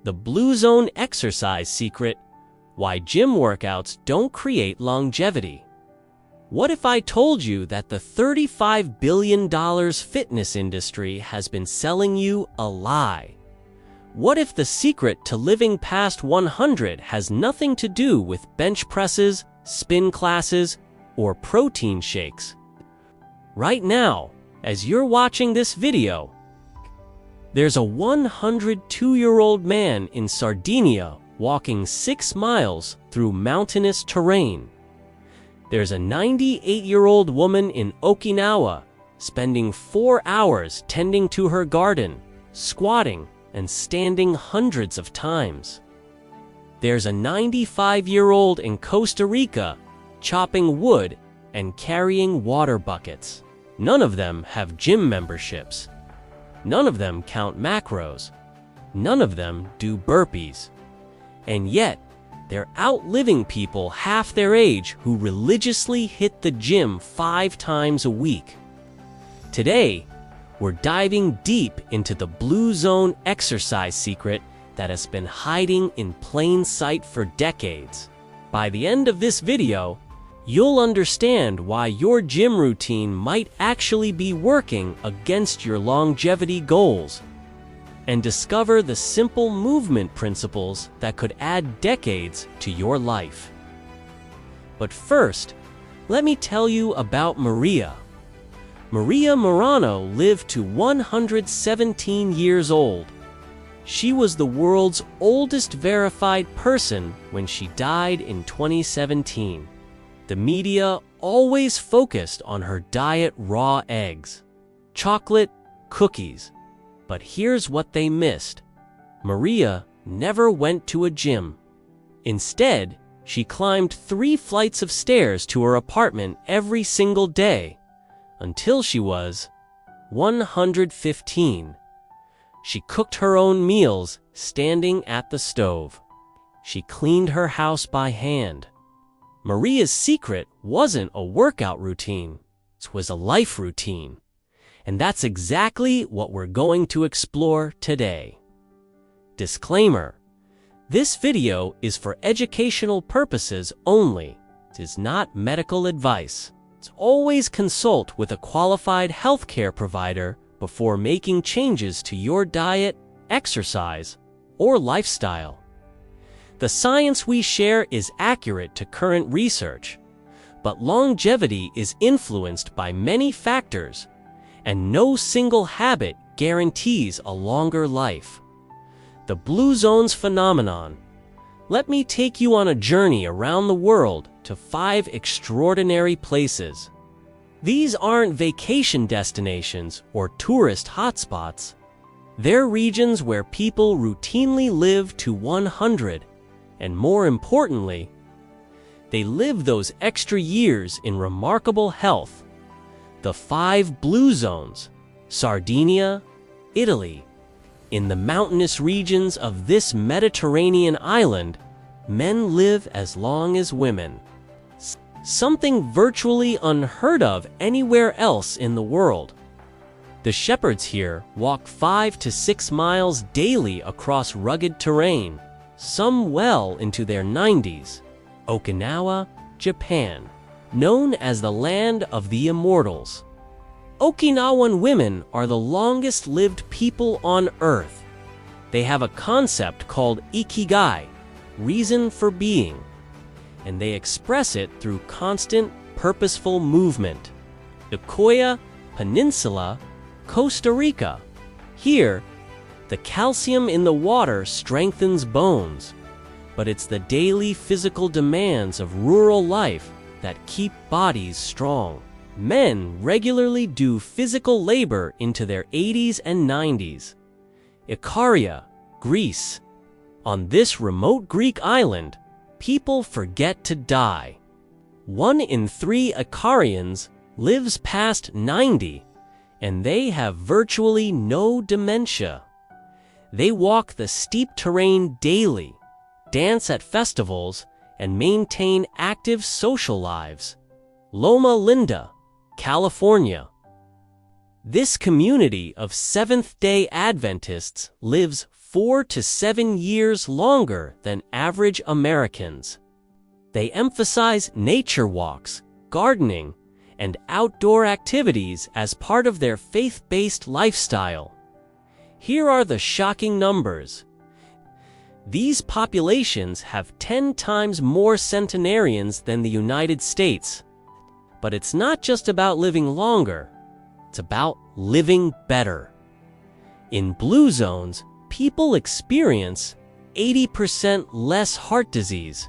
The Blue Zone Exercise Secret: Why Gym Workouts Don't Create Longevity. What if I told you that the $35 billion fitness industry has been selling you a lie? What if the secret to living past 100 has nothing to do with bench presses, spin classes, or protein shakes? Right now, as you're watching this video, there's a 102-year-old man in Sardinia walking 6 miles through mountainous terrain. There's a 98-year-old woman in Okinawa spending 4 hours tending to her garden, squatting and standing hundreds of times. There's a 95-year-old in Costa Rica chopping wood and carrying water buckets. None of them have gym memberships. None of them count macros. None of them do burpees. And yet, they're outliving people half their age who religiously hit the gym 5 times a week. Today, we're diving deep into the Blue Zone exercise secret that has been hiding in plain sight for decades. By the end of this video, you'll understand why your gym routine might actually be working against your longevity goals, and discover the simple movement principles that could add decades to your life. But first, let me tell you about Maria. Maria Morano lived to 117 years old. She was the world's oldest verified person when she died in 2017. The media always focused on her diet: raw eggs, chocolate, cookies. But here's what they missed. Maria never went to a gym. Instead, she climbed 3 flights of stairs to her apartment every single day until she was 115. She cooked her own meals standing at the stove. She cleaned her house by hand. Maria's secret wasn't a workout routine. It was a life routine. And that's exactly what we're going to explore today. Disclaimer: this video is for educational purposes only. It is not medical advice. Always consult with a qualified healthcare provider before making changes to your diet, exercise, or lifestyle. The science we share is accurate to current research, but longevity is influenced by many factors, and no single habit guarantees a longer life. The Blue Zones phenomenon. Let me take you on a journey around the world to 5 extraordinary places. These aren't vacation destinations or tourist hotspots. They're regions where people routinely live to 100, and more importantly, they live those extra years in remarkable health. The 5 Blue Zones: Sardinia, Italy. In the mountainous regions of this Mediterranean island, men live as long as women. Something virtually unheard of anywhere else in the world. The shepherds here walk 5 to 6 miles daily across rugged terrain, some well into their 90s. Okinawa, Japan, known as the land of the immortals. Okinawan women are the longest-lived people on Earth. They have a concept called ikigai, reason for being, and they express it through constant, purposeful movement. The Koya Peninsula, Costa Rica. Here, the calcium in the water strengthens bones, but it's the daily physical demands of rural life that keep bodies strong. Men regularly do physical labor into their 80s and 90s. Ikaria, Greece. On this remote Greek island, people forget to die. 1 in 3 Icarians lives past 90, and they have virtually no dementia. They walk the steep terrain daily, dance at festivals, and maintain active social lives. Loma Linda, California. This community of Seventh-day Adventists lives 4 to 7 years longer than average Americans. They emphasize nature walks, gardening, and outdoor activities as part of their faith-based lifestyle. Here are the shocking numbers. These populations have 10 times more centenarians than the United States. But it's not just about living longer, it's about living better. In blue zones, people experience 80% less heart disease,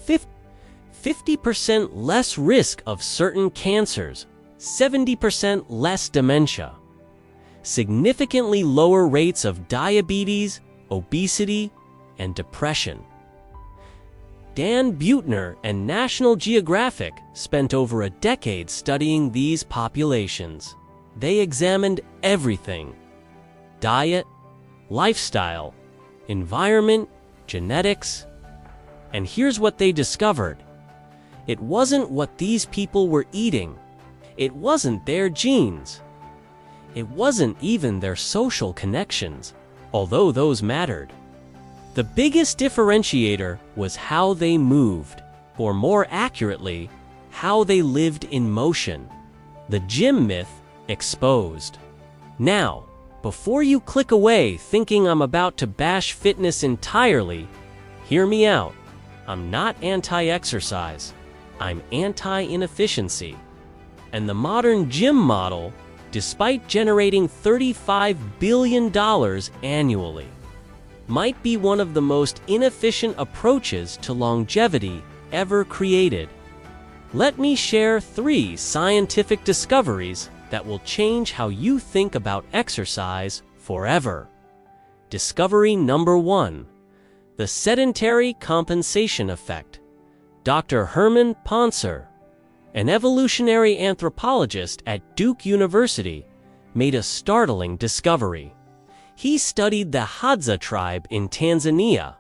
50% less risk of certain cancers, 70% less dementia, significantly lower rates of diabetes, obesity, and depression. Dan Buettner and National Geographic spent over a decade studying these populations. They examined everything: diet, lifestyle, environment, genetics. And here's what they discovered. It wasn't what these people were eating. It wasn't their genes. It wasn't even their social connections, although those mattered. The biggest differentiator was how they moved, or more accurately, how they lived in motion. The gym myth exposed. Now, before you click away thinking I'm about to bash fitness entirely, hear me out. I'm not anti-exercise. I'm anti-inefficiency. And the modern gym model, despite generating $35 billion annually, might be one of the most inefficient approaches to longevity ever created. Let me share 3 scientific discoveries that will change how you think about exercise forever. Discovery number 1: the Sedentary Compensation Effect. Dr. Herman Poncer, an evolutionary anthropologist at Duke University, made a startling discovery. He studied the Hadza tribe in Tanzania,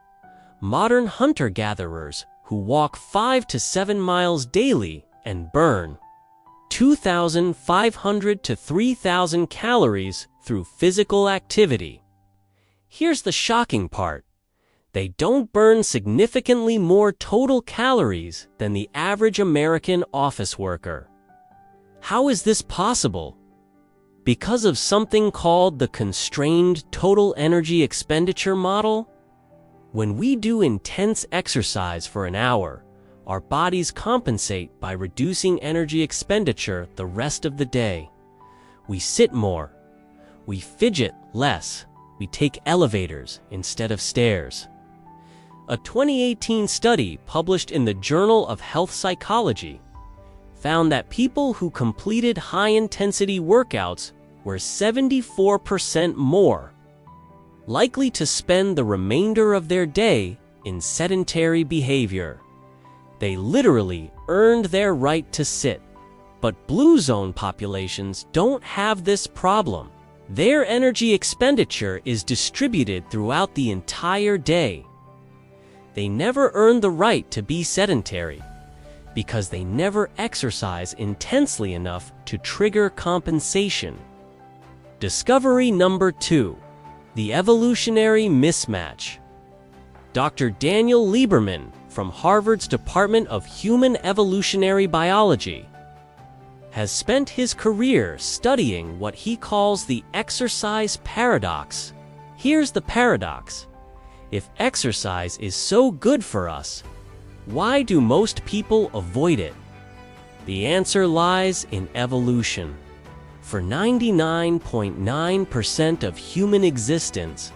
modern hunter-gatherers who walk 5 to 7 miles daily and burn 2,500 to 3,000 calories through physical activity. Here's the shocking part. They don't burn significantly more total calories than the average American office worker. How is this possible? Because of something called the constrained total energy expenditure model? When we do intense exercise for an hour, our bodies compensate by reducing energy expenditure the rest of the day. We sit more. We fidget less. We take elevators instead of stairs. A 2018 study published in the Journal of Health Psychology found that people who completed high-intensity workouts were 74% more likely to spend the remainder of their day in sedentary behavior. They literally earned their right to sit. But blue zone populations don't have this problem. Their energy expenditure is distributed throughout the entire day. They never earn the right to be sedentary because they never exercise intensely enough to trigger compensation. Discovery number 2: the evolutionary mismatch. Dr. Daniel Lieberman from Harvard's Department of Human Evolutionary Biology has spent his career studying what he calls the exercise paradox. Here's the paradox. If exercise is so good for us, why do most people avoid it? The answer lies in evolution. For 99.9% of human existence,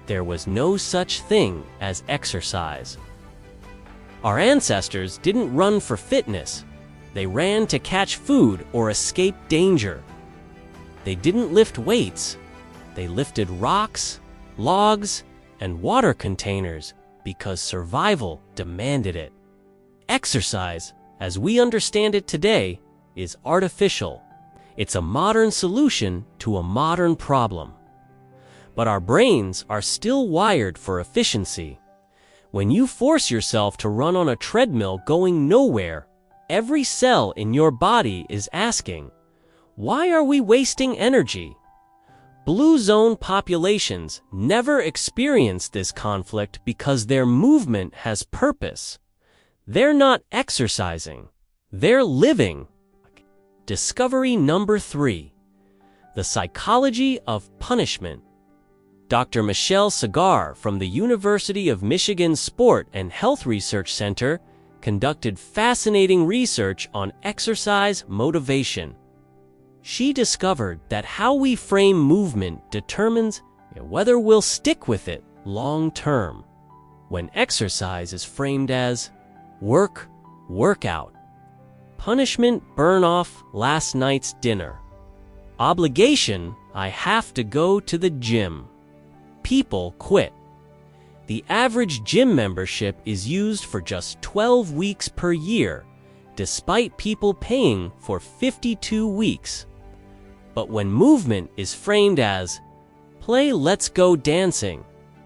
there was no such thing as exercise. Our ancestors didn't run for fitness. They ran to catch food or escape danger. They didn't lift weights. They lifted rocks, logs, and water containers because survival demanded it. Exercise, as we understand it today, is artificial. It's a modern solution to a modern problem. But our brains are still wired for efficiency. When you force yourself to run on a treadmill going nowhere, every cell in your body is asking, why are we wasting energy? Blue zone populations never experience this conflict because their movement has purpose. They're not exercising, they're living. Discovery number 3. The psychology of punishment. Dr. Michelle Segar from the University of Michigan Sport and Health Research Center conducted fascinating research on exercise motivation. She discovered that how we frame movement determines whether we'll stick with it long term. When exercise is framed as workout, punishment, burn off last night's dinner, obligation, I have to go to the gym, people quit. The average gym membership is used for just 12 weeks per year, despite people paying for 52 weeks. But when movement is framed as play, let's go dancing,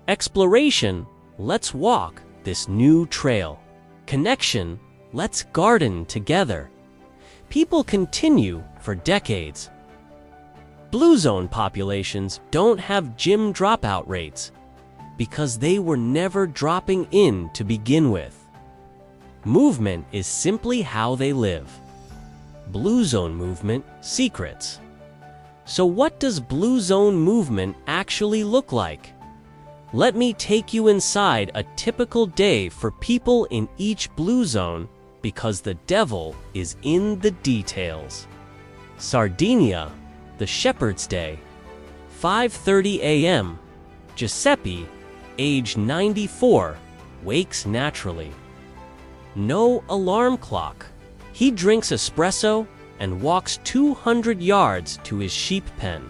exploration, let's walk this new trail, connection, let's garden together, people continue for decades. Blue zone populations don't have gym dropout rates because they were never dropping in to begin with. Movement is simply how they live. Blue zone movement secrets. So what does blue zone movement actually look like? Let me take you inside a typical day for people in each blue zone because the devil is in the details. Sardinia, the Shepherd's Day, 5:30 a.m. Giuseppe, age 94, wakes naturally. No alarm clock. He drinks espresso and walks 200 yards to his sheep pen.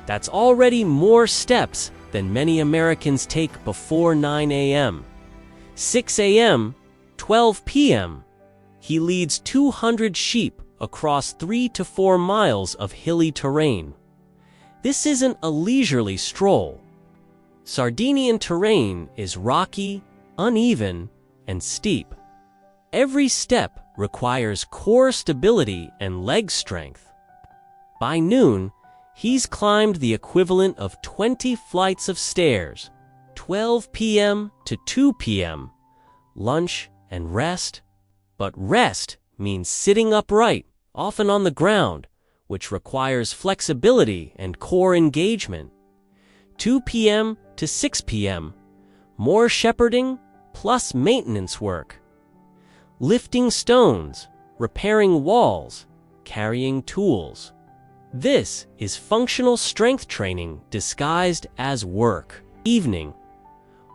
That's already more steps than many Americans take before 9 a.m. 6 a.m., 12 p.m. He leads 200 sheep across 3 to 4 miles of hilly terrain. This isn't a leisurely stroll. Sardinian terrain is rocky, uneven, and steep. Every step requires core stability and leg strength. By noon, he's climbed the equivalent of 20 flights of stairs. 12 p.m. to 2 p.m. lunch and rest. But rest means sitting upright, often on the ground, which requires flexibility and core engagement. 2 p.m. to 6 p.m. more shepherding plus maintenance work. Lifting stones, repairing walls, carrying tools. This is functional strength training disguised as work. Evening.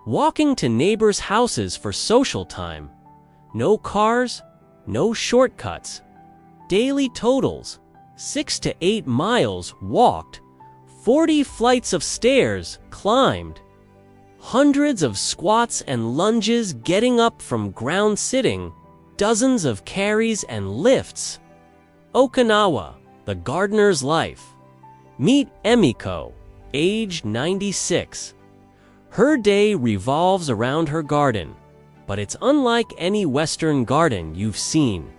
Walking to neighbors' houses for social time. No cars, no shortcuts. Daily totals: 6 to 8 miles walked, 40 flights of stairs climbed, hundreds of squats and lunges getting up from ground sitting, dozens of carries and lifts. Okinawa, the gardener's life. Meet Emiko, age 96. Her day revolves around her garden, but it's unlike any Western garden you've seen.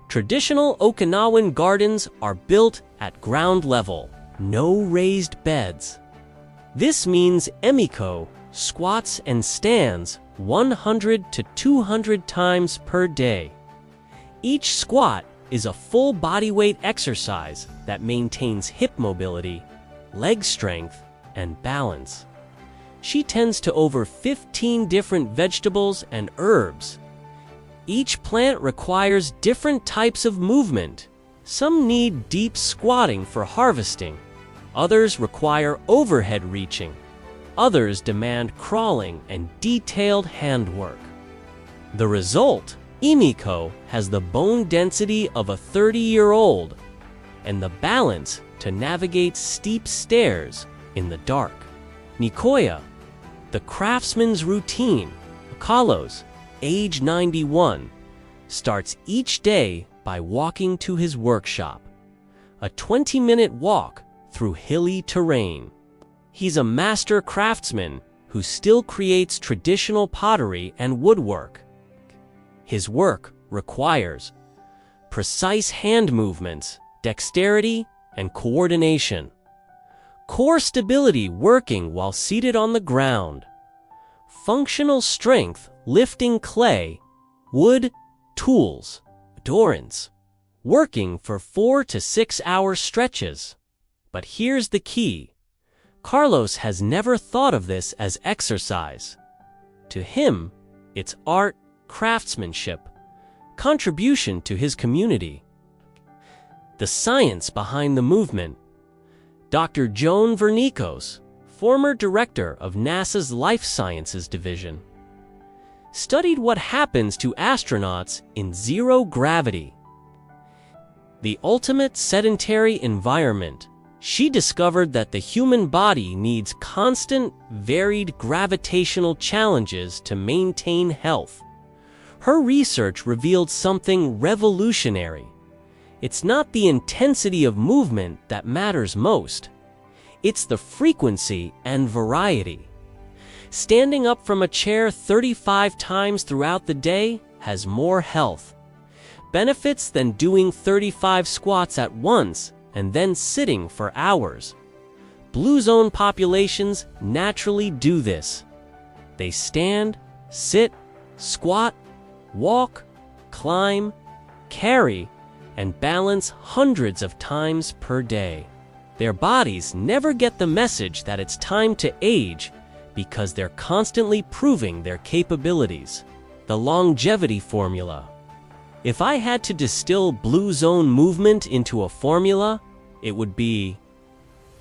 Traditional Okinawan gardens are built at ground level, no raised beds. This means Emiko squats and stands 100 to 200 times per day. Each squat is a full body weight exercise that maintains hip mobility, leg strength, and balance. She tends to over 15 different vegetables and herbs. Each plant requires different types of movement. Some need deep squatting for harvesting. Others require overhead reaching. Others demand crawling and detailed handwork. The result: Emiko has the bone density of a 30-year-old and the balance to navigate steep stairs in the dark. Nikoya, the craftsman's routine. Carlos, age 91, starts each day by walking to his workshop. A 20-minute walk through hilly terrain. He's a master craftsman who still creates traditional pottery and woodwork. His work requires precise hand movements, dexterity, and coordination. core stability working while seated on the ground, functional strength lifting clay, wood, tools, endurance, working for 4 to 6 hour stretches. But here's the key. Carlos has never thought of this as exercise. To him, it's art, craftsmanship, contribution to his community. The science behind the movement. Dr. Joan Vernikos, former director of NASA's Life Sciences Division, studied what happens to astronauts in zero gravity. The ultimate sedentary environment. She discovered that the human body needs constant, varied gravitational challenges to maintain health. Her research revealed something revolutionary. It's not the intensity of movement that matters most. It's the frequency and variety. Standing up from a chair 35 times throughout the day has more health benefits than doing 35 squats at once and then sitting for hours. Blue zone populations naturally do this. They stand, sit, squat, walk, climb, carry, and balance hundreds of times per day. Their bodies never get the message that it's time to age because they're constantly proving their capabilities. The longevity formula. If I had to distill blue zone movement into a formula, it would be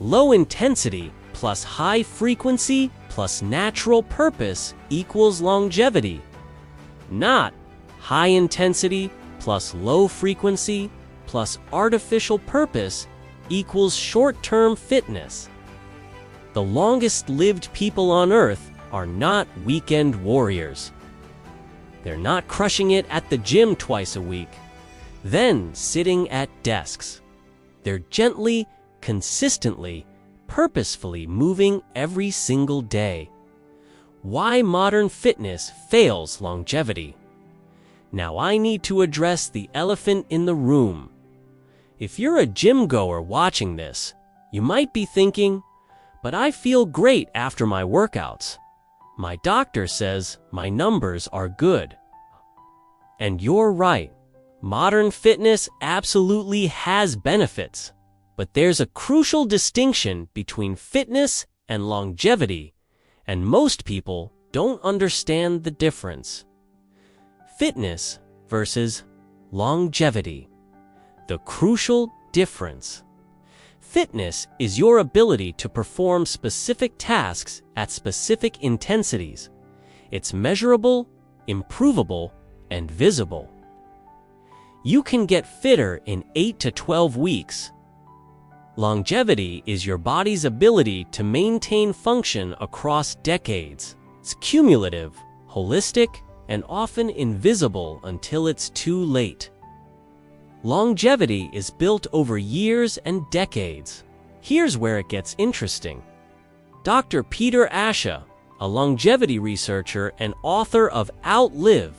low intensity plus high frequency plus natural purpose equals longevity, not high intensity plus low frequency plus artificial purpose equals short-term fitness. The longest-lived people on Earth are not weekend warriors. They're not crushing it at the gym twice a week, then sitting at desks. They're gently, consistently, purposefully moving every single day. Why modern fitness fails longevity. Now I need to address the elephant in the room. If you're a gym goer watching this, you might be thinking, but I feel great after my workouts. My doctor says my numbers are good. And you're right. Modern fitness absolutely has benefits, but there's a crucial distinction between fitness and longevity, and most people don't understand the difference. Fitness versus longevity. The crucial difference. Fitness is your ability to perform specific tasks at specific intensities. It's measurable, improvable, and visible. You can get fitter in 8 to 12 weeks. Longevity is your body's ability to maintain function across decades. It's cumulative, holistic, and often invisible until it's too late. Longevity is built over years and decades. Here's where it gets interesting. Dr. Peter Asha, a longevity researcher and author of Outlive,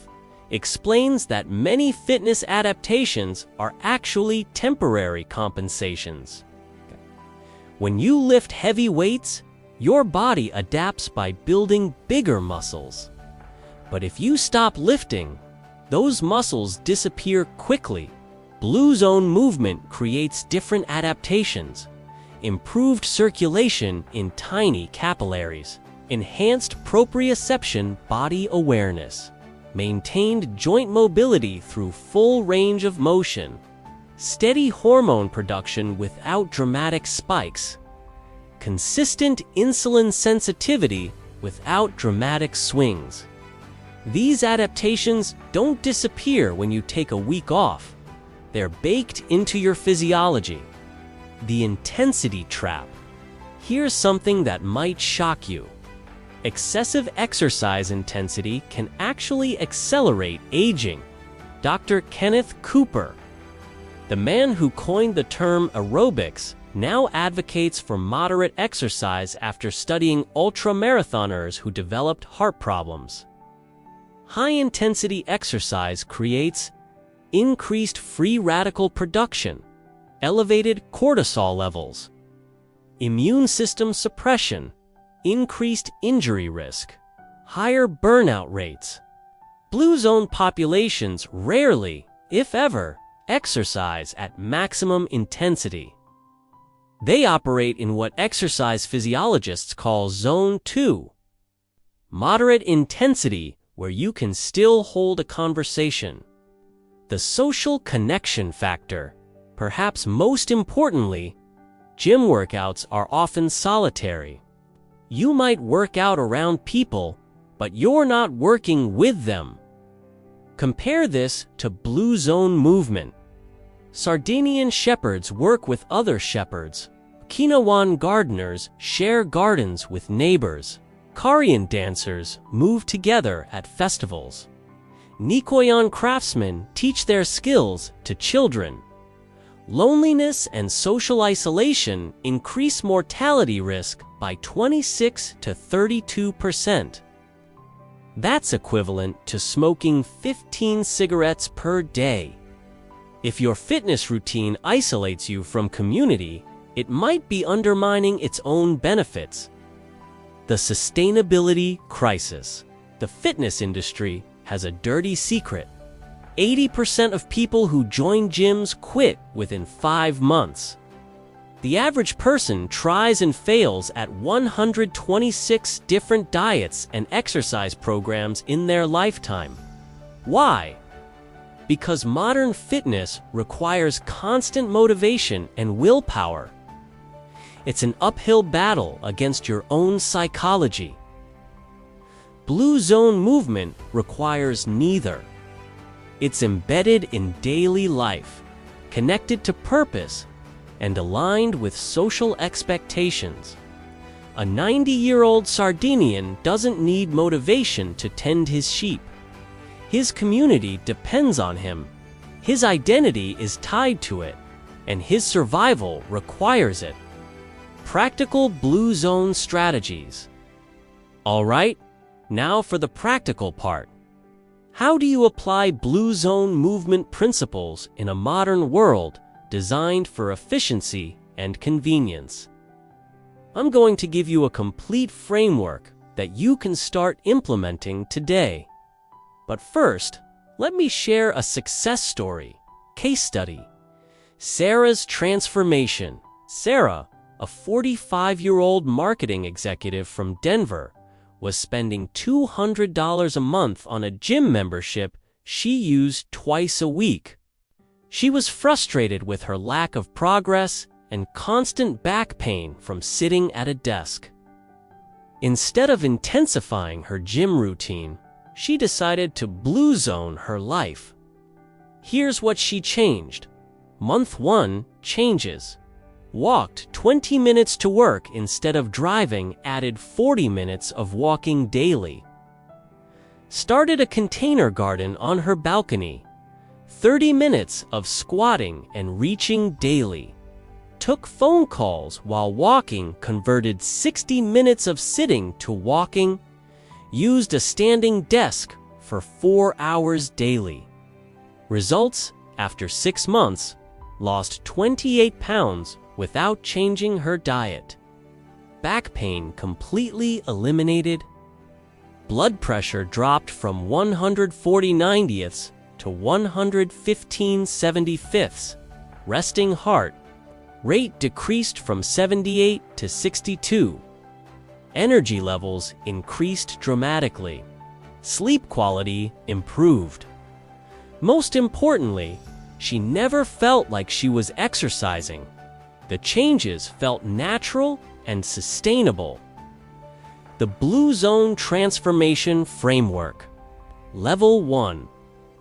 explains that many fitness adaptations are actually temporary compensations. When you lift heavy weights, your body adapts by building bigger muscles. But if you stop lifting, those muscles disappear quickly. Blue zone movement creates different adaptations. Improved circulation in tiny capillaries, enhanced proprioception body awareness, maintained joint mobility through full range of motion, steady hormone production without dramatic spikes, consistent insulin sensitivity without dramatic swings. These adaptations don't disappear when you take a week off. They're baked into your physiology. The intensity trap. Here's something that might shock you. Excessive exercise intensity can actually accelerate aging. Dr. Kenneth Cooper, the man who coined the term aerobics, now advocates for moderate exercise after studying ultramarathoners who developed heart problems. High-intensity exercise creates increased free radical production, elevated cortisol levels, immune system suppression, increased injury risk, higher burnout rates. Blue zone populations rarely, if ever, exercise at maximum intensity. They operate in what exercise physiologists call Zone 2, moderate intensity, where you can still hold a conversation. The social connection factor. Perhaps most importantly, gym workouts are often solitary. You might work out around people, but you're not working with them. Compare this to blue zone movement. Sardinian shepherds work with other shepherds. Okinawan gardeners share gardens with neighbors. Korean dancers move together at festivals. Nikkei craftsmen teach their skills to children. Loneliness and social isolation increase mortality risk by 26 to 32%. That's equivalent to smoking 15 cigarettes per day. If your fitness routine isolates you from community, it might be undermining its own benefits. The sustainability crisis. The fitness industry has a dirty secret. 80% of people who join gyms quit within 5 months. The average person tries and fails at 126 different diets and exercise programs in their lifetime. Why? Because modern fitness requires constant motivation and willpower. It's an uphill battle against your own psychology. Blue zone movement requires neither. It's embedded in daily life, connected to purpose, and aligned with social expectations. A 90-year-old Sardinian doesn't need motivation to tend his sheep. His community depends on him. His identity is tied to it, and his survival requires it. Practical blue zone strategies. All right, now for the practical part. How do you apply blue zone movement principles in a modern world designed for efficiency and convenience? I'm going to give you a complete framework that you can start implementing today. But first, let me share a success story, case study. Sarah's transformation. Sarah, a 45-year-old marketing executive from Denver, was spending $200 a month on a gym membership she used twice a week. She was frustrated with her lack of progress and constant back pain from sitting at a desk. Instead of intensifying her gym routine, she decided to blue zone her life. Here's what she changed. Month 1, changes. Walked 20 minutes to work instead of driving, added 40 minutes of walking daily. Started a container garden on her balcony. 30 minutes of squatting and reaching daily. Took phone calls while walking, converted 60 minutes of sitting to walking. Used a standing desk for 4 hours daily. Results: after 6 months, lost 28 pounds without changing her diet. Back pain completely eliminated. Blood pressure dropped from 140/90ths to 115/75ths. Resting heart rate decreased from 78 to 62. Energy levels increased dramatically. Sleep quality improved. Most importantly, she never felt like she was exercising. The changes felt natural and sustainable. The Blue Zone Transformation Framework. Level 1.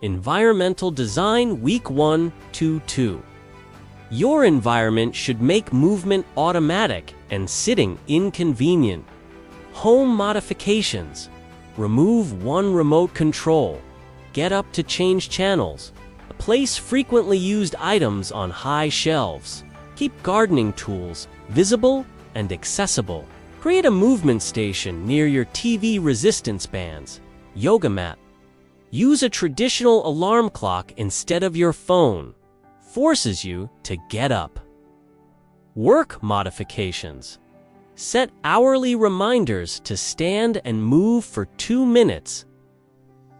Environmental Design Week 1 to 2. Your environment should make movement automatic and sitting inconvenient. Home modifications. Remove one remote control. Get up to change channels. Place frequently used items on high shelves. Keep gardening tools visible and accessible. Create a movement station near your TV resistance bands. Yoga mat. Use a traditional alarm clock instead of your phone. Forces you to get up. Work modifications. Set hourly reminders to stand and move for 2 minutes.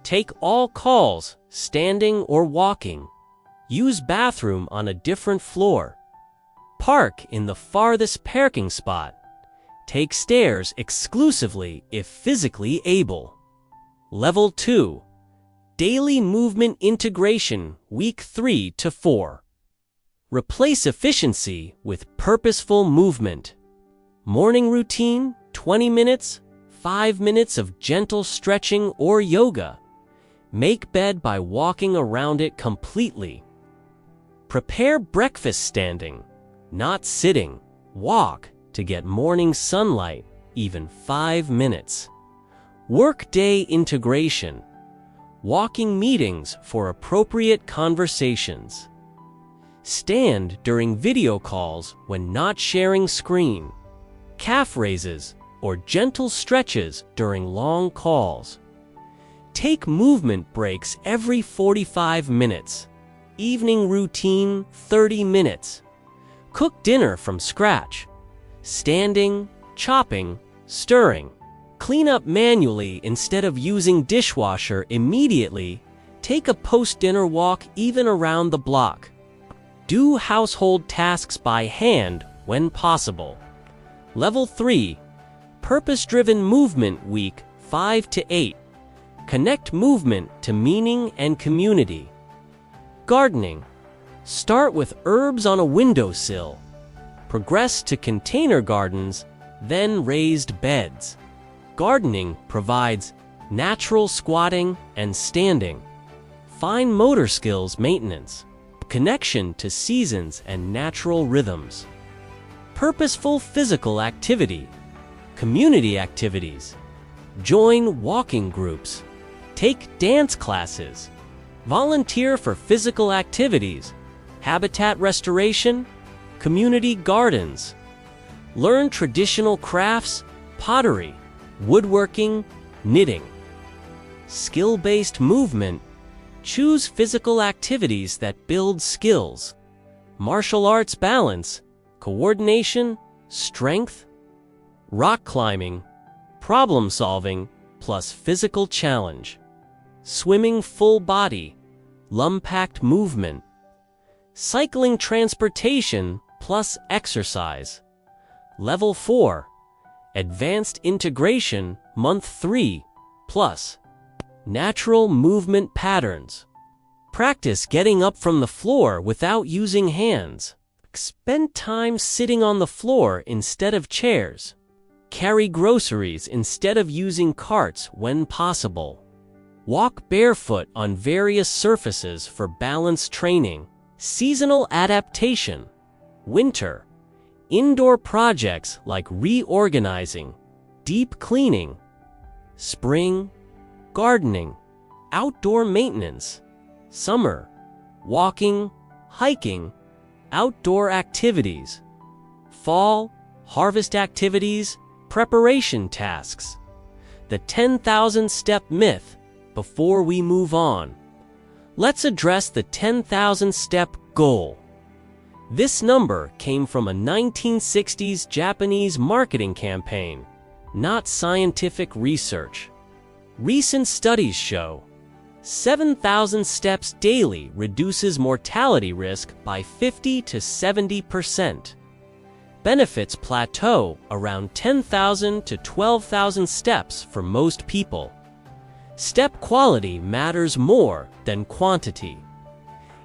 Take all calls, standing or walking. Use bathroom on a different floor. Park in the farthest parking spot. Take stairs exclusively if physically able. Level 2. Daily movement integration, week 3 to 4. Replace efficiency with purposeful movement. Morning routine, 20 minutes, 5 minutes of gentle stretching or yoga. Make bed by walking around it completely. Prepare breakfast standing, not sitting. Walk to get morning sunlight, even 5 minutes. Workday integration. Walking meetings for appropriate conversations. Stand during video calls when not sharing screen. Calf raises or gentle stretches during long calls. Take movement breaks every 45 minutes. Evening routine, 30 minutes. Cook dinner from scratch. Standing, chopping, stirring. Clean up manually instead of using dishwasher immediately. Take a post-dinner walk even around the block. Do household tasks by hand when possible. Level 3. Purpose-driven movement week 5 to 8. Connect movement to meaning and community. Gardening. Start with herbs on a windowsill. Progress to container gardens, then raised beds. Gardening provides natural squatting and standing. Fine motor skills maintenance. Connection to seasons and natural rhythms. Purposeful physical activity. Community activities. Join walking groups. Take dance classes. Volunteer for physical activities. Habitat restoration. Community gardens. Learn traditional crafts, pottery, woodworking, knitting. Skill-based movement. Choose physical activities that build skills. Martial arts balance, coordination, strength. Rock climbing, problem solving, plus physical challenge. Swimming full body, lum-packed movement. Cycling transportation plus exercise. Level 4. Advanced integration, month 3, plus. Natural movement patterns. Practice getting up from the floor without using hands. Spend time sitting on the floor instead of chairs. Carry groceries instead of using carts when possible. Walk barefoot on various surfaces for balance training. Seasonal adaptation. Winter. Indoor projects like reorganizing, deep cleaning. Spring. Gardening. Outdoor maintenance. Summer. Walking, hiking, outdoor activities. Fall. Harvest activities, preparation tasks. The 10,000 step myth. Before we move on, let's address the 10,000 step goal. This number came from a 1960s Japanese marketing campaign, not scientific research. Recent studies show 7,000 steps daily reduces mortality risk by 50 to 70%. Benefits plateau around 10,000 to 12,000 steps for most people. Step quality matters more than quantity.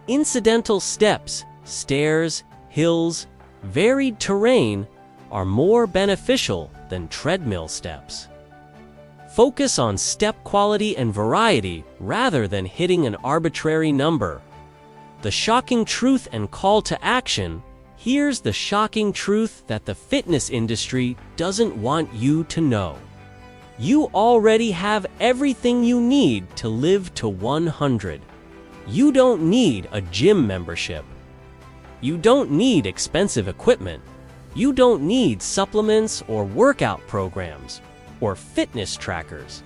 Incidental steps, stairs, hills, varied terrain are more beneficial than treadmill steps. Focus on step quality and variety rather than hitting an arbitrary number. The shocking truth and call to action. Here's the shocking truth that the fitness industry doesn't want you to know. You already have everything you need to live to 100. You don't need a gym membership. You don't need expensive equipment. You don't need supplements or workout programs or fitness trackers.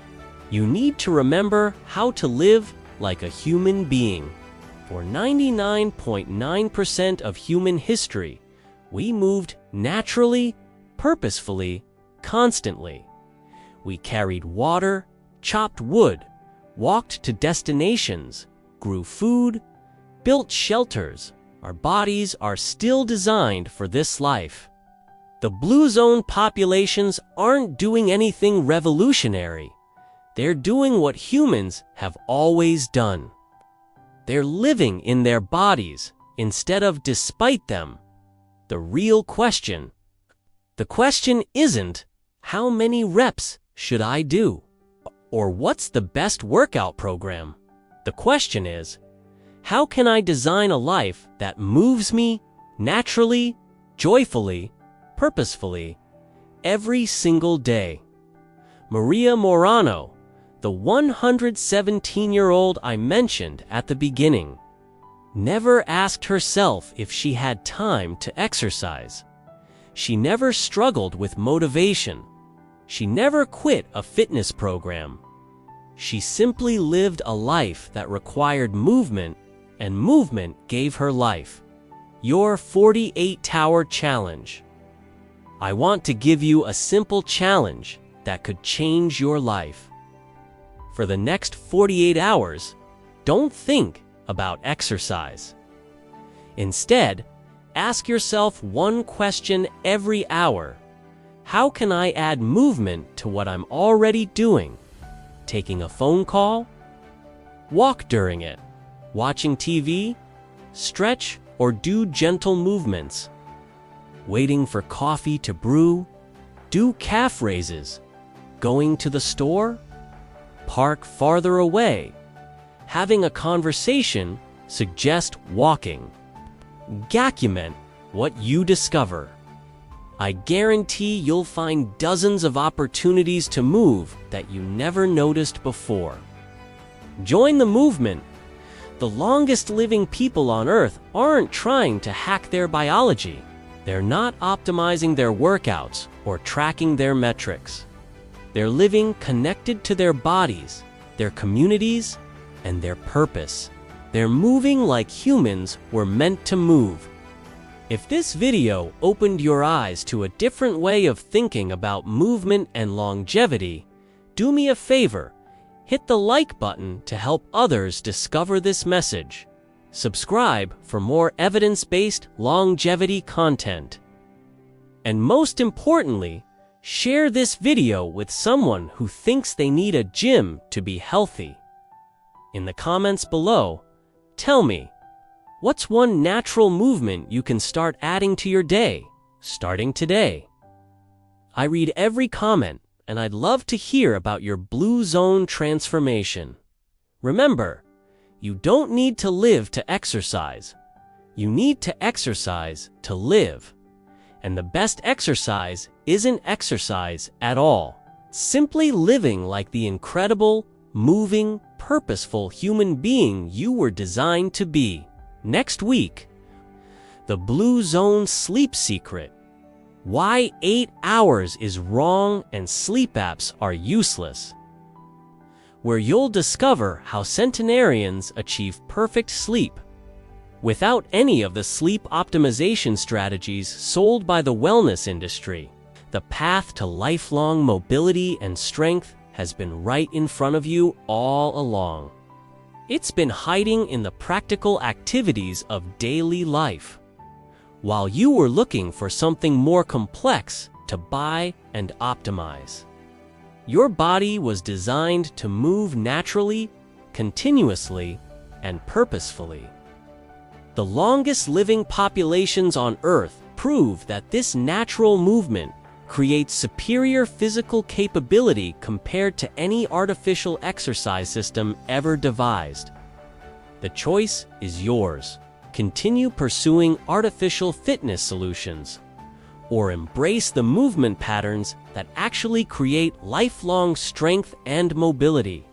You need to remember how to live like a human being. For 99.9% of human history, We moved naturally, purposefully, constantly. We carried water, chopped wood, walked to destinations, grew food, built shelters. Our bodies are still designed for this life. The blue zone populations aren't doing anything revolutionary. They're doing what humans have always done. They're living in their bodies instead of despite them. The real question. The question isn't, how many reps should I do? Or what's the best workout program? The question is, how can I design a life that moves me naturally, joyfully, purposefully, every single day? Maria Morano, the 117-year-old I mentioned at the beginning, never asked herself if she had time to exercise. She never struggled with motivation. She never quit a fitness program. She simply lived a life that required movement, and movement gave her life. Your 48-hour challenge. I want to give you a simple challenge that could change your life. For the next 48 hours, don't think about exercise. Instead, ask yourself one question every hour. How can I add movement to what I'm already doing? Taking a phone call? Walk during it. Watching TV? Stretch or do gentle movements. Waiting for coffee to brew? Do calf raises. Going to the store? Park farther away. Having a conversation? Suggest walking. Document what you discover. I guarantee you'll find dozens of opportunities to move that you never noticed before. Join the movement. The longest living people on Earth aren't trying to hack their biology. They're not optimizing their workouts or tracking their metrics. They're living connected to their bodies, their communities, and their purpose. They're moving like humans were meant to move. If this video opened your eyes to a different way of thinking about movement and longevity, do me a favor, hit the like button to help others discover this message. Subscribe for more evidence-based longevity content. And most importantly, share this video with someone who thinks they need a gym to be healthy. In the comments below, tell me, what's one natural movement you can start adding to your day, starting today? I read every comment, and I'd love to hear about your blue zone transformation. Remember, you don't need to live to exercise. You need to exercise to live. And the best exercise isn't exercise at all. Simply living like the incredible, moving, purposeful human being you were designed to be. Next week, the blue zone sleep secret. Why 8 hours is wrong and sleep apps are useless. Where you'll discover how centenarians achieve perfect sleep without any of the sleep optimization strategies sold by the wellness industry. The path to lifelong mobility and strength has been right in front of you all along. It's been hiding in the practical activities of daily life. While you were looking for something more complex to buy and optimize. Your body was designed to move naturally, continuously, and purposefully. The longest living populations on Earth prove that this natural movement creates superior physical capability compared to any artificial exercise system ever devised. The choice is yours. Continue pursuing artificial fitness solutions, or embrace the movement patterns that actually create lifelong strength and mobility.